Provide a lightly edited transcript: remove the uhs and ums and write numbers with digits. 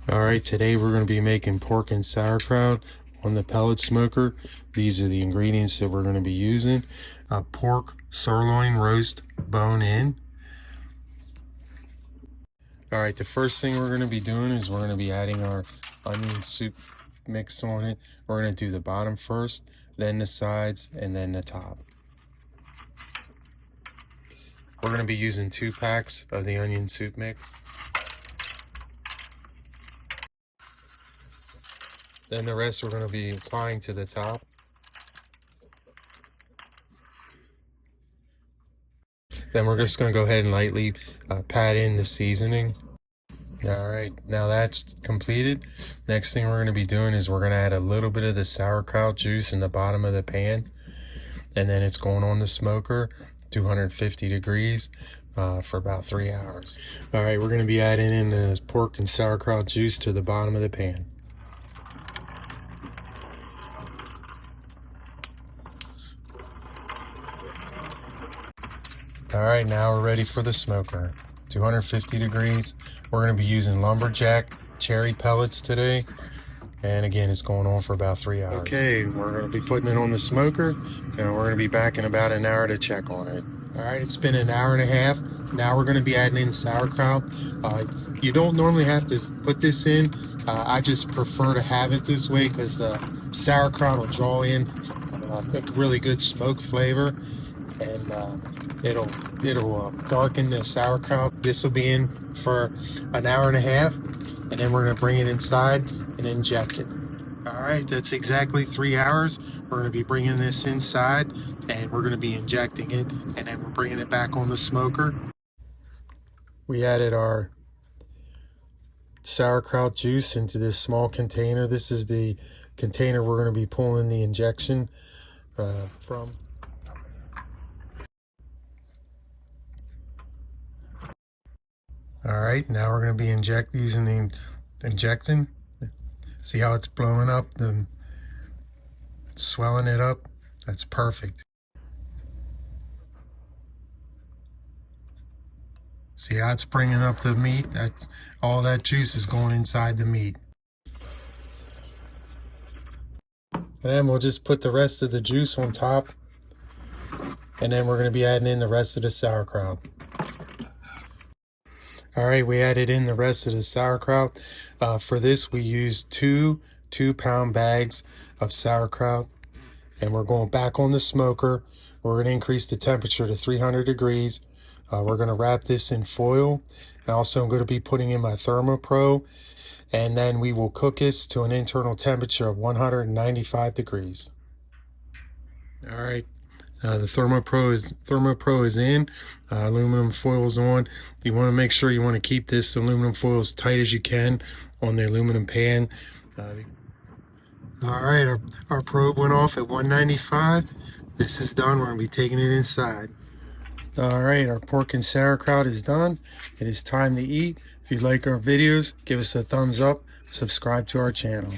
All right, today we're going to be making pork and sauerkraut on the pellet smoker. These are the ingredients that we're going to be using. Pork sirloin roast bone in. All right, the first thing we're going to be doing is we're going to be adding our onion soup mix on it. We're going to do the bottom first, then the sides, and then the top. We're going to be using 2 packs of the onion soup mix. Then the rest we're going to be applying to the top. Then we're just going to go ahead and lightly pat in the seasoning. All right, now that's completed. Next thing we're going to be doing is we're going to add a little bit of the sauerkraut juice in the bottom of the pan. And then it's going on the smoker, 250 degrees for about 3 hours. All right, we're going to be adding in the pork and sauerkraut juice to the bottom of the pan. All right, now we're ready for the smoker. 250 degrees. We're going to be using lumberjack cherry pellets today. And again, it's going on for about 3 hours. Okay, we're going to be putting it on the smoker, and we're going to be back in about an hour to check on it. All right, it's been an hour and a half. Now we're going to be adding in sauerkraut. You don't normally have to put this in. I just prefer to have it this way because the sauerkraut will draw in a really good smoke flavor, and it'll darken the sauerkraut. This will be in for an hour and a half, and then we're going to bring it inside and inject it. All right, that's exactly 3 hours. We're going to be bringing this inside, and we're going to be injecting it, and then we're bringing it back on the smoker. We added our sauerkraut juice into this small container. This is the container we're going to be pulling the injection from. All right, now we're going to be using the injecting. See how it's blowing up and swelling it up? That's perfect. See how it's bringing up the meat? That's all that juice is going inside the meat. And then we'll just put the rest of the juice on top, and then we're going to be adding in the rest of the sauerkraut. All right, we added in the rest of the sauerkraut. For this, we used two 2-pound bags of sauerkraut, and we're going back on the smoker. We're going to increase the temperature to 300 degrees. We're going to wrap this in foil. And also, I'm going to be putting in my ThermoPro, and then we will cook this to an internal temperature of 195 degrees. All right. The ThermoPro is in. Aluminum foil is on. You want to make sure you want to keep this aluminum foil as tight as you can on the aluminum pan. All right, our probe went off at 195. This is done. We're going to be taking it inside. All right, our pork and sauerkraut is done. It is time to eat. If you like our videos, give us a thumbs up. Subscribe to our channel.